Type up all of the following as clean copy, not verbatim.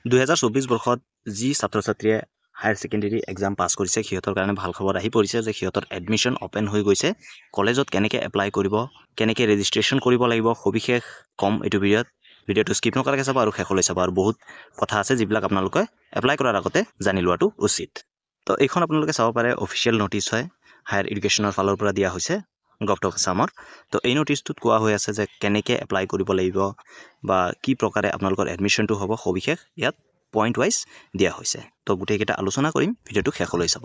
2024 বৰ্ষত যি ছাত্ৰ ছাত্ৰীয়ে হায়াৰ ছেকেণ্ডেৰী এক্সাম পাছ কৰিছে সিহঁতৰ কাৰণে ভাল খবৰ আহি পৰিছে যে সিহঁতৰ এডমিশ্যন অপেন হৈ গৈছে কলেজত কেনেকৈ এপ্লাই কৰিব কেনেকৈ ৰেজিষ্ট্ৰেশ্যন কৰিব লাগিব সবিশেষ কম এইটো ভিডিঅ'টো স্কিপ নকৰাকৈ চাব আৰু শেষলৈ চাব আৰু বহুত কথা আছে যিবিলাক আপোনালোকে এপ্লাই কৰাৰ আগতে জানি লোৱাটো উচিত তো এইখন আপোনালোকে চাব পাৰে অফিচিয়েল নটিচ হয় হায়াৰ এডুকেশ্যনৰ ফালৰ পৰা দিয়া হৈছে গভটক আছামৰ তো এই নটিচটোত কোৱা হৈ আছে যে কেনেকৈ এপ্লাই কৰিব লাগিব বা কি প্ৰকাৰে আপোনালোকৰ এডমিশ্যনটো হ'ব সবিশেষ ইয়াত পইণ্ট ৱাইজ দিয়া হৈছে তো গোটেইকেইটা আলোচনা কৰিম ভিডিঅ'টো শেষলৈ চাব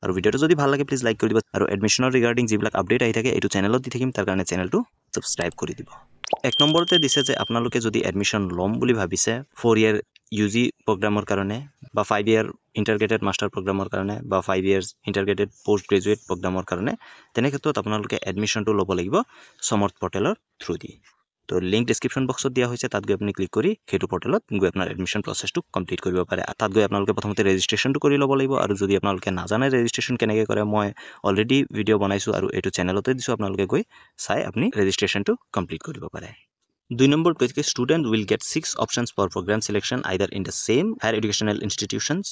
আৰু ভিডিঅ'টো যদি ভাল লাগে প্লিজ লাইক কৰি দিব আৰু এডমিশ্যনৰ ৰিগাৰ্ডিং যিবিলাক আপডেট আহি থাকে এইটো চেনেলত দি থাকিম তাৰ কাৰণে চেনেলটো ছাবস্ক্ৰাইব কৰি দিব এক নম্বৰতে দিছে যে আপোনালোকে যদি এডমিশ্যন ল'ম বুলি ভাবিছে 4 ইয়াৰ UG প্ৰগ্ৰামৰ কাৰণে বা 5 ইয়াৰ ইণ্টাৰগ্ৰেটেড মাষ্টাৰ প্ৰগ্ৰামৰ কাৰণে বা 5 ইয়াৰ্ছ ইণ্টাৰগ্ৰেটেড পোষ্ট গ্ৰেজুৱেট প্ৰগ্ৰামৰ কাৰণে তেনে ক্ষেত্ৰত আপোনালোকে এডমিশ্যনটো ল'ব লাগিব সমৰ্থ পৰ্টেলৰ থ্ৰু দি তো লিংক ডেছক্ৰিপশ্যন বক্সত দিয়া হৈছে তাত গৈ আপুনি ক্লিক কৰি সেইটো পৰ্টেলত গৈ আপোনাৰ এডমিশ্যন প্ৰচেছটো কমপ্লিট কৰিব পাৰে তাত গৈ আপোনালোকে প্ৰথমতে ৰেজিষ্ট্ৰেশ্যনটো কৰি ল'ব লাগিব আৰু যদি আপোনালোকে নাজানে ৰেজিষ্ট্ৰেশ্যন কেনেকৈ কৰে মই অলৰেডি ভিডিঅ' বনাইছোঁ আৰু এইটো চেনেলতে দিছোঁ আপোনালোকে গৈ চাই আপুনি ৰেজিষ্ট্ৰেশ্যনটো কমপ্লিট কৰিব পাৰে 2 নম্বৰ কৈছে student will get 6 options for program selection either in the same higher educational institutions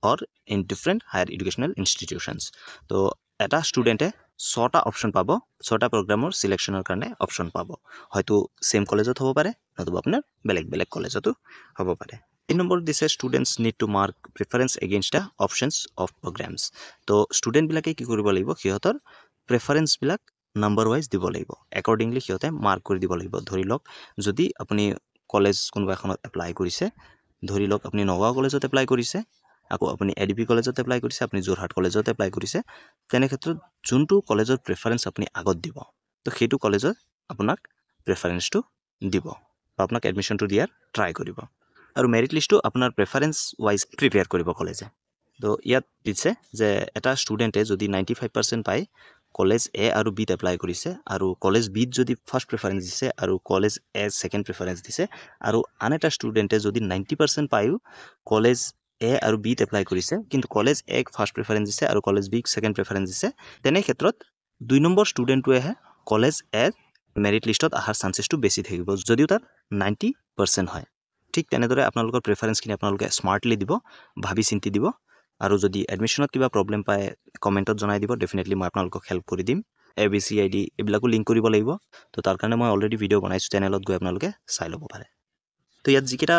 or in different higher educational institutions তো এটা ষ্টুডেণ্টে 6টা অপশ্যন পাব 6টা প্ৰগ্ৰামৰ সিলেকশ্যনৰ কাৰণে অপশ্যন পাব হয়তো সেম কলেজত হ'ব পাৰে নতুবা আপোনাৰ বেলেগ বেলেগ কলেজতো হ'ব পাৰে 3 নম্বৰ দিছে students need to mark preference against the options of programs তো ষ্টুডেণ্টবিলাকে কি কৰিব লাগিব সিহঁতৰ প্ৰেফাৰেন্সবিলাক নাম্বাৰ ৱাইজ দিব লাগিব একৰ্ডিংলি সিহঁতে মাৰ্ক কৰি দিব লাগিব ধৰি লওক যদি আপুনি কলেজ কোনোবা এখনত এপ্লাই কৰিছে ধৰি লওক আপুনি নগাঁও কলেজত এপ্লাই কৰিছে আকৌ আপুনি ADP কলেজত এপ্লাই কৰিছে আপুনি যোৰহাট কলেজত এপ্লাই কৰিছে তেনে ক্ষেত্ৰত যোনটো কলেজৰ প্ৰেফাৰেন্স আপুনি আগত দিব তো সেইটো কলেজত আপোনাক প্ৰেফাৰেন্সটো দিব বা আপোনাক এডমিশ্যনটো দিয়াৰ ট্ৰাই কৰিব আৰু মেৰিট লিষ্টটো আপোনাৰ প্ৰেফাৰেন্স ৱাইজ প্ৰিপেয়াৰ কৰিব কলেজে তো ইয়াত দিছে যে এটা ষ্টুডেণ্টে যদি 95% পায় কলেজ A আৰু Bত এপ্লাই কৰিছে আৰু কলেজ Bত যদি ফাৰ্ষ্ট প্ৰেফাৰেন্স দিছে আৰু কলেজ A সেকেন্ড প্ৰেফাৰেন্স দিছে আৰু আন এটা ষ্টুডেণ্টে যদি 90% পায়ো কলেজ A আৰু Bত এপ্লাই কৰিছে কিন্তু কলেজ A ফাৰ্ষ্ট প্ৰেফাৰেন্স দিছে আৰু কলেজ B সেকেন্ড প্ৰেফাৰেন্স দিছে তেনে ক্ষেত্ৰত 2 নম্বৰ ষ্টুডেণ্টটোৱেহে কলেজ A মেৰিট লিষ্টত অহাৰ চান্সেছটো বেছি থাকিব যদিও তাৰ 90% হয় ঠিক তেনেদৰে আপোনালোকৰ প্ৰেফাৰেন্সখিনি আপোনালোকে স্মাৰ্টলি দিব ভাবি চিন্তি দিব আৰু যদি এডমিশ্যনত কিবা প্ৰব্লেম পায় কমেণ্টত জনাই দিব ডেফিনেটলি মই আপোনালোকক হেল্প কৰি দিম ABC ID এইবিলাকো লিংক কৰিব লাগিব তো তাৰ কাৰণে মই অলৰেডি ভিডিঅ' বনাইছোঁ চেনেলত গৈ আপোনালোকে চাই ল'ব পাৰে তো ইয়াত যিকেইটা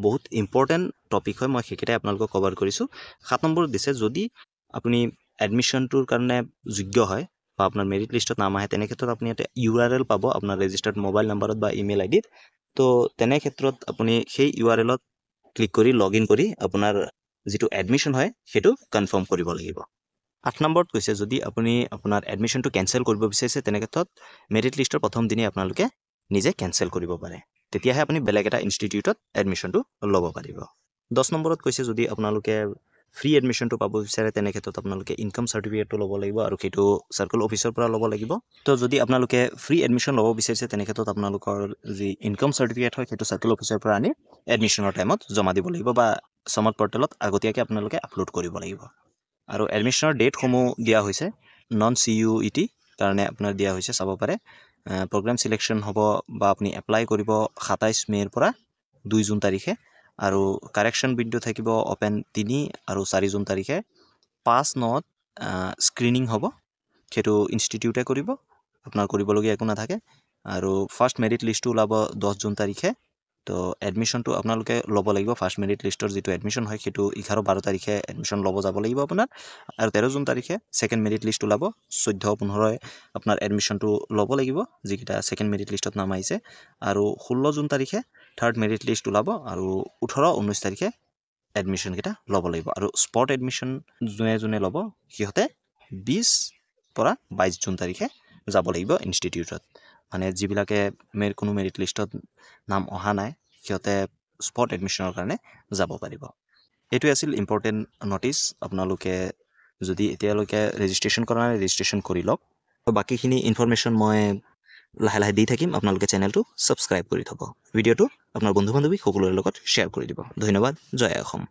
বহুত ইম্পৰ্টেণ্ট টপিক হয় মই সেইকেইটাই আপোনালোকক কভাৰ কৰিছোঁ 7 নম্বৰত দিছে যদি আপুনি এডমিশ্যনটোৰ কাৰণে যোগ্য হয় বা আপোনাৰ মেৰিট লিষ্টত নাম আহে তেনে ক্ষেত্ৰত আপুনি এটা URL পাব আপোনাৰ ৰেজিষ্টাৰ্ড মোবাইল নাম্বাৰত বা ইমেইল IDত তো তেনে ক্ষেত্ৰত আপুনি সেই URLত ক্লিক কৰি লগ ইন কৰি আপোনাৰ যিটো এডমিশ্যন হয় সেইটো কনফাৰ্ম কৰিব লাগিব 8 নম্বৰত কৈছে যদি আপুনি আপোনাৰ এডমিশ্যনটো কেনচেল কৰিব বিচাৰিছে তেনে ক্ষেত্ৰত মেৰিট লিষ্টৰ প্ৰথম দিনেই আপোনালোকে নিজে কেনচেল কৰিব পাৰে তেতিয়াহে আপুনি বেলেগ এটা ইনষ্টিটিউটত এডমিশ্যনটো ল'ব পাৰিব 10 নম্বৰত কৈছে যদি আপোনালোকে ফ্ৰী এডমিশ্যনটো পাব বিচাৰে তেনে ক্ষেত্ৰত আপোনালোকে ইনকাম চাৰ্টিফিকেটটো ল'ব লাগিব আৰু সেইটো চাৰ্কল অফিচৰ পৰা ল'ব লাগিব তো যদি আপোনালোকে ফ্ৰী এডমিশ্যন ল'ব বিচাৰিছে তেনে ক্ষেত্ৰত আপোনালোকৰ যি ইনকাম চাৰ্টিফিকেট হয় সেইটো চাৰ্কল অফিচৰ পৰা আনি এডমিশ্যনৰ টাইমত জমা দিব লাগিব বা সমৰ্থ পৰ্টেলত আগতীয়াকৈ আপোনালোকে আপলোড কৰিব লাগিব আৰু এডমিশ্যনৰ ডেটসমূহ দিয়া হৈছে নন CUET কাৰণে আপোনাৰ দিয়া হৈছে চাব পাৰে প্ৰগ্ৰাম সিলেকশ্যন হ'ব বা আপুনি এপ্লাই কৰিব 27 মে'ৰ পৰা 2 জুন তাৰিখে আৰু কাৰেকশ্যন উইণ্ডো থাকিব অপেন 3 আৰু 4 জুন তাৰিখে 5/9 স্ক্ৰিনিং হ'ব সেইটো ইনষ্টিটিউটে কৰিব আপোনাৰ কৰিবলগীয়া একো নাথাকে আৰু ফাৰ্ষ্ট মেৰিট লিষ্টটো ওলাব 10 জুন তাৰিখে তো এডমিশ্যনটো আপোনালোকে ল'ব লাগিব ফাৰ্ষ্ট মেৰিট লিষ্টৰ যিটো এডমিশ্যন হয় সেইটো 11-12 তাৰিখে এডমিশ্যন ল'ব যাব লাগিব আপোনাৰ আৰু 13 জুন তাৰিখে সেকেন্ড মেৰিট লিষ্ট ওলাব 14-15 আপোনাৰ এডমিশ্যনটো ল'ব লাগিব যিকেইটা সেকেন্ড মেৰিট লিষ্টত নাম আহিছে আৰু 16 জুন তাৰিখে থাৰ্ড মেৰিট লিষ্ট ওলাব আৰু 18-19 তাৰিখে এডমিশ্যন কেইটা ল'ব লাগিব আৰু স্পট এডমিশ্যন যোনে ল'ব সিহঁতে 20 পৰা 22 জুন তাৰিখে যাব লাগিব ইনষ্টিটিউটত মানে যিবিলাকে কোনো মেৰিট লিষ্টত নাম অহা নাই সিহঁতে স্পট এডমিশ্যনৰ কাৰণে যাব পাৰিব এইটোৱে আছিল ইম্পৰ্টেণ্ট নটিচ আপোনালোকে যদি এতিয়ালৈকে ৰেজিষ্ট্ৰেশ্যন কৰা নাই ৰেজিষ্ট্ৰেশ্যন কৰি লওক বাকীখিনি ইনফৰমেশ্যন মই লাহে লাহে দি থাকিম আপোনালোকে চেনেলটো ছাবস্ক্ৰাইব কৰি থ'ব ভিডিঅ'টো আপোনাৰ বন্ধু বান্ধৱী সকলোৰে লগত শ্বেয়াৰ কৰি দিব ধন্যবাদ জয় অসম